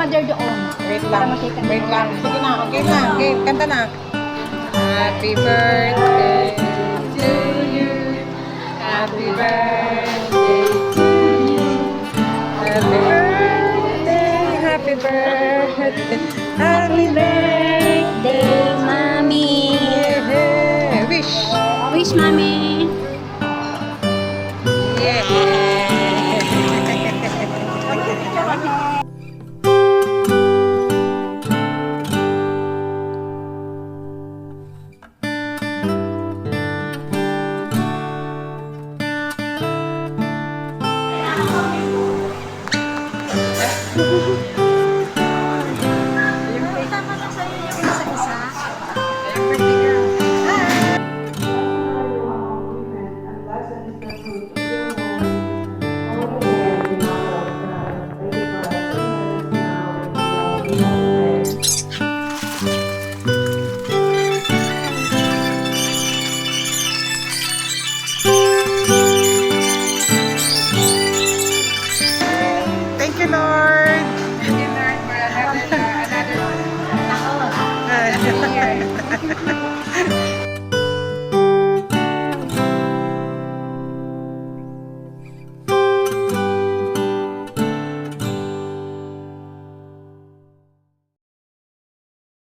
mother doon. Wait Para lang. makita Wait nila. lang. Sige na. Okay na. Okay, kanta na. Happy birthday to you. Happy birthday to you. Happy birthday. Happy birthday. Happy birthday, Mami. yeah. Wish. Wish, Mami. Yeah. Thank you, Lord. Thank you, Lord, for another